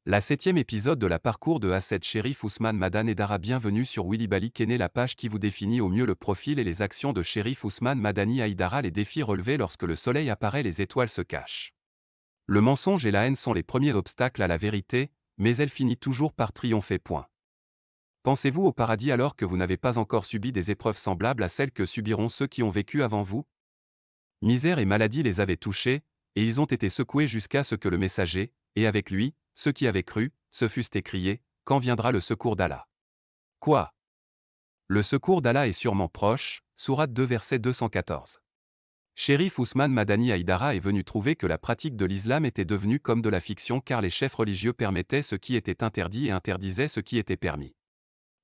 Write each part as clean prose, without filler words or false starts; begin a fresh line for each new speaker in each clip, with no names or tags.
La 7e épisode de la parcours de Asset Shérif Ousmane Madani Haïdara. Bienvenue sur Willy Bali Kene, la page qui vous définit au mieux le profil et les actions de Shérif Ousmane Madani Haïdara. Les défis relevés lorsque le soleil apparaît, les étoiles se cachent. Le mensonge et la haine sont les premiers obstacles à la vérité, mais elle finit toujours par triompher. Pensez-vous au paradis alors que vous n'avez pas encore subi des épreuves semblables à celles que subiront ceux qui ont vécu avant vous? Misère et maladie les avaient touchés, et ils ont été secoués jusqu'à ce que le messager, et avec lui, ceux qui avaient cru, se fussent écriés, quand viendra le secours d'Allah? Quoi? Le secours d'Allah est sûrement proche, sourate 2 verset 214. Shérif Ousmane Madani Haïdara est venu trouver que la pratique de l'islam était devenue comme de la fiction car les chefs religieux permettaient ce qui était interdit et interdisaient ce qui était permis.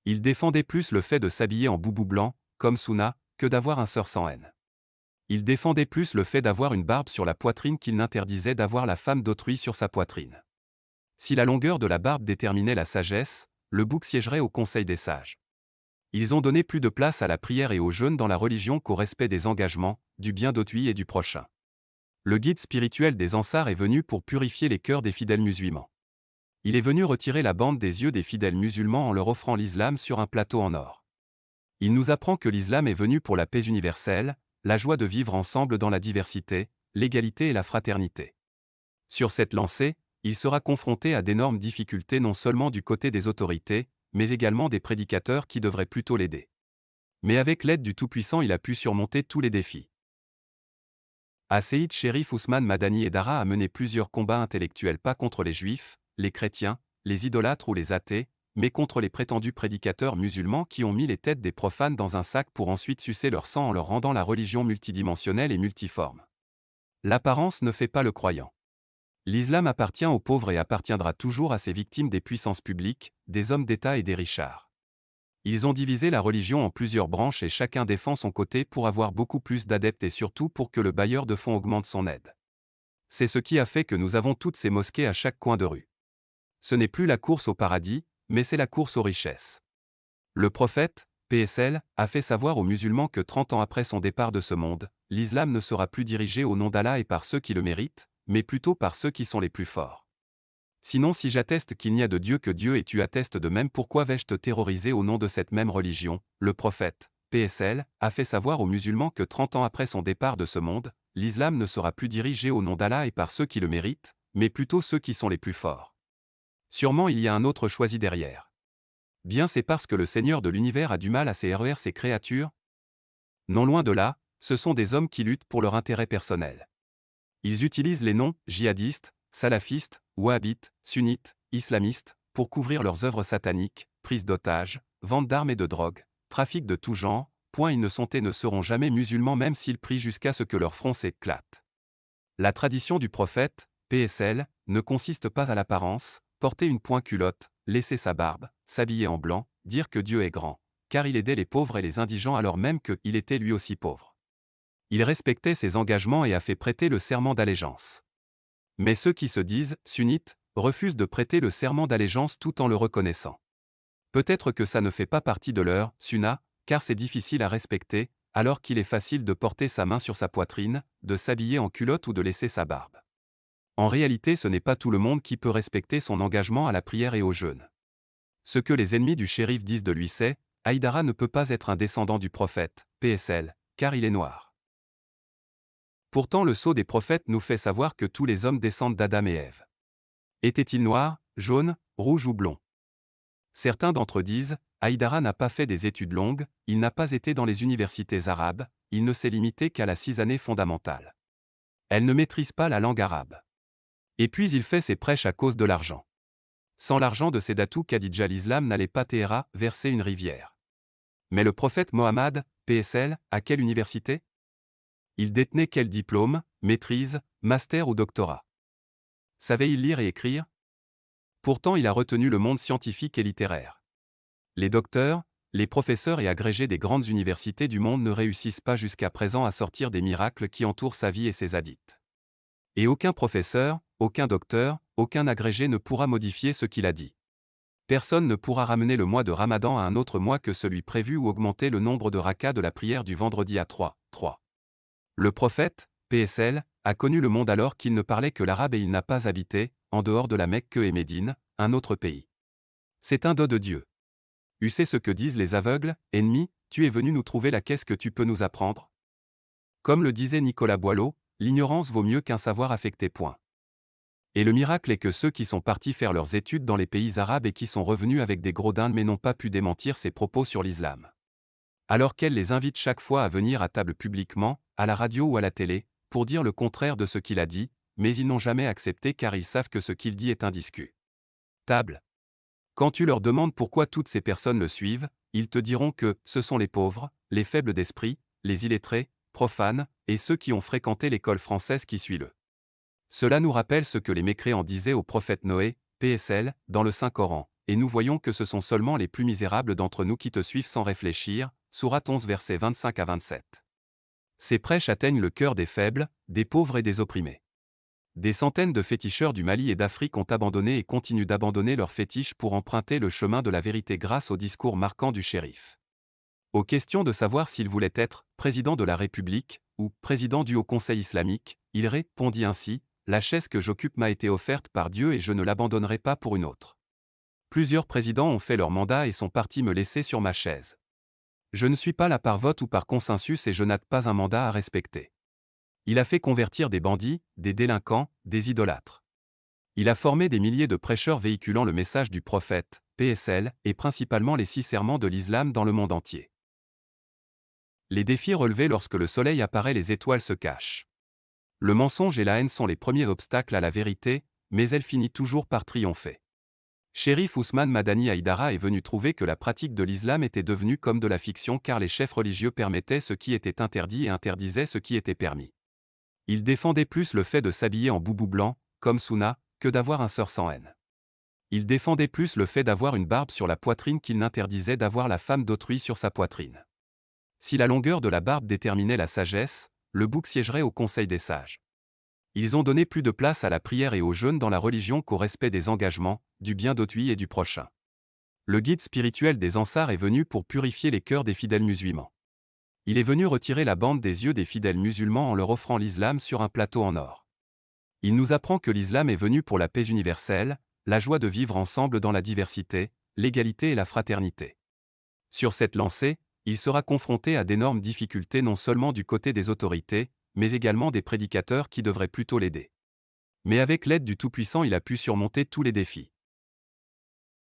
Il défendait plus le fait de s'habiller en boubou blanc, comme Sunna, que d'avoir un sœur sans haine. Il défendait plus le fait d'avoir une barbe sur la poitrine qu'il n'interdisait d'avoir la femme d'autrui sur sa poitrine. Si la longueur de la barbe déterminait la sagesse, le bouc siégerait au conseil des sages. Ils ont donné plus de place à la prière et au jeûne dans la religion qu'au respect des engagements, du bien d'autrui et du prochain. Le guide spirituel des Ansars est venu pour purifier les cœurs des fidèles musulmans. Il est venu retirer la bande des yeux des fidèles musulmans en leur offrant l'islam sur un plateau en or. Il nous apprend que l'islam est venu pour la paix universelle, la joie de vivre ensemble dans la diversité, l'égalité et la fraternité. Sur cette lancée, il sera confronté à d'énormes difficultés non seulement du côté des autorités, mais également des prédicateurs qui devraient plutôt l'aider. Mais avec l'aide du Tout-Puissant, il a pu surmonter tous les défis. Asseïd Shérif Ousmane Madani Haïdara a mené plusieurs combats intellectuels, pas contre les juifs, les chrétiens, les idolâtres ou les athées, mais contre les prétendus prédicateurs musulmans qui ont mis les têtes des profanes dans un sac pour ensuite sucer leur sang en leur rendant la religion multidimensionnelle et multiforme. L'apparence ne fait pas le croyant. L'islam appartient aux pauvres et appartiendra toujours à ses victimes des puissances publiques, des hommes d'État et des richards. Ils ont divisé la religion en plusieurs branches et chacun défend son côté pour avoir beaucoup plus d'adeptes et surtout pour que le bailleur de fonds augmente son aide. C'est ce qui a fait que nous avons toutes ces mosquées à chaque coin de rue. Ce n'est plus la course au paradis, mais c'est la course aux richesses. Le prophète, PSL, a fait savoir aux musulmans que 30 ans après son départ de ce monde, l'islam ne sera plus dirigé au nom d'Allah et par ceux qui le méritent, mais plutôt par ceux qui sont les plus forts. Sinon, si j'atteste qu'il n'y a de Dieu que Dieu et tu attestes de même, pourquoi vais-je te terroriser au nom de cette même religion? Le prophète, PSL, a fait savoir aux musulmans que 30 ans après son départ de ce monde, l'islam ne sera plus dirigé au nom d'Allah et par ceux qui le méritent, mais plutôt ceux qui sont les plus forts. Sûrement il y a un autre choisi derrière. Bien, c'est parce que le Seigneur de l'univers a du mal à ses créatures? Non, loin de là, ce sont des hommes qui luttent pour leur intérêt personnel. Ils utilisent les noms djihadistes, salafistes, wahhabites, sunnites, islamistes, pour couvrir leurs œuvres sataniques, prise d'otages, vente d'armes et de drogue, trafic de tout genre. Ils ne sont et ne seront jamais musulmans même s'ils prient jusqu'à ce que leur front s'éclate. La tradition du prophète, PSL, ne consiste pas à l'apparence, porter une culotte, laisser sa barbe, s'habiller en blanc, dire que Dieu est grand, car il aidait les pauvres et les indigents alors même qu'il était lui aussi pauvre. Il respectait ses engagements et a fait prêter le serment d'allégeance. Mais ceux qui se disent sunnites refusent de prêter le serment d'allégeance tout en le reconnaissant. Peut-être que ça ne fait pas partie de leur sunna, car c'est difficile à respecter, alors qu'il est facile de porter sa main sur sa poitrine, de s'habiller en culotte ou de laisser sa barbe. En réalité, ce n'est pas tout le monde qui peut respecter son engagement à la prière et au jeûne. Ce que les ennemis du shérif disent de lui, c'est Haïdara ne peut pas être un descendant du prophète, PSL, car il est noir. Pourtant le sceau des prophètes nous fait savoir que tous les hommes descendent d'Adam et Ève. Étaient-ils noirs, jaunes, rouges ou blonds? Certains d'entre eux disent, Haïdara n'a pas fait des études longues, il n'a pas été dans les universités arabes, il ne s'est limité qu'à la 6 années fondamentales. Elle ne maîtrise pas la langue arabe. Et puis il fait ses prêches à cause de l'argent. Sans l'argent de Sedatou Khadija, l'islam n'allait pas verser une rivière. Mais le prophète Mohammed, PSL, à quelle université? Il détenait quel diplôme, maîtrise, master ou doctorat? Savait-il lire et écrire? Pourtant il a retenu le monde scientifique et littéraire. Les docteurs, les professeurs et agrégés des grandes universités du monde ne réussissent pas jusqu'à présent à sortir des miracles qui entourent sa vie et ses hadiths. Et aucun professeur, aucun docteur, aucun agrégé ne pourra modifier ce qu'il a dit. Personne ne pourra ramener le mois de Ramadan à un autre mois que celui prévu ou augmenter le nombre de rakas de la prière du vendredi à 3. Le prophète, PSL, a connu le monde alors qu'il ne parlait que l'arabe et il n'a pas habité, en dehors de la Mecque et Médine, un autre pays. C'est un don de Dieu. Tu sais ce que disent les aveugles, ennemi, tu es venu nous trouver là, qu'est-ce que tu peux nous apprendre? Comme le disait Nicolas Boileau, l'ignorance vaut mieux qu'un savoir affecté. Point. Et le miracle est que ceux qui sont partis faire leurs études dans les pays arabes et qui sont revenus avec des gros dindes mais n'ont pas pu démentir ses propos sur l'islam. Alors qu'elle les invite chaque fois à venir à table publiquement, à la radio ou à la télé, pour dire le contraire de ce qu'il a dit, mais ils n'ont jamais accepté car ils savent que ce qu'il dit est indiscutable. Quand tu leur demandes pourquoi toutes ces personnes le suivent, ils te diront que ce sont les pauvres, les faibles d'esprit, les illettrés, profanes, et ceux qui ont fréquenté l'école française qui suit le. Cela nous rappelle ce que les mécréants disaient au prophète Noé, PSL, dans le Saint-Coran, et nous voyons que ce sont seulement les plus misérables d'entre nous qui te suivent sans réfléchir, Sourate 11 versets 25 à 27. Ces prêches atteignent le cœur des faibles, des pauvres et des opprimés. Des centaines de féticheurs du Mali et d'Afrique ont abandonné et continuent d'abandonner leurs fétiches pour emprunter le chemin de la vérité grâce au discours marquant du shérif. Aux questions de savoir s'il voulait être président de la République ou président du Haut Conseil islamique, il répondit ainsi: la chaise que j'occupe m'a été offerte par Dieu et je ne l'abandonnerai pas pour une autre. Plusieurs présidents ont fait leur mandat et sont partis me laisser sur ma chaise. Je ne suis pas là par vote ou par consensus et je n'ai pas un mandat à respecter. Il a fait convertir des bandits, des délinquants, des idolâtres. Il a formé des milliers de prêcheurs véhiculant le message du prophète, PSL, et principalement les 6 serments de l'islam dans le monde entier. Les défis relevés lorsque le soleil apparaît, les étoiles se cachent. Le mensonge et la haine sont les premiers obstacles à la vérité, mais elle finit toujours par triompher. Chérif Ousmane Madani Haïdara est venu trouver que la pratique de l'islam était devenue comme de la fiction car les chefs religieux permettaient ce qui était interdit et interdisaient ce qui était permis. Il défendait plus le fait de s'habiller en boubou blanc, comme Sunna, que d'avoir un sœur sans haine. Il défendait plus le fait d'avoir une barbe sur la poitrine qu'il n'interdisait d'avoir la femme d'autrui sur sa poitrine. Si la longueur de la barbe déterminait la sagesse, le bouc siégerait au conseil des sages. Ils ont donné plus de place à la prière et au jeûne dans la religion qu'au respect des engagements, du bien d'autrui et du prochain. Le guide spirituel des Ansars est venu pour purifier les cœurs des fidèles musulmans. Il est venu retirer la bande des yeux des fidèles musulmans en leur offrant l'islam sur un plateau en or. Il nous apprend que l'islam est venu pour la paix universelle, la joie de vivre ensemble dans la diversité, l'égalité et la fraternité. Sur cette lancée, il sera confronté à d'énormes difficultés non seulement du côté des autorités, mais également des prédicateurs qui devraient plutôt l'aider. Mais avec l'aide du Tout-Puissant, il a pu surmonter tous les défis.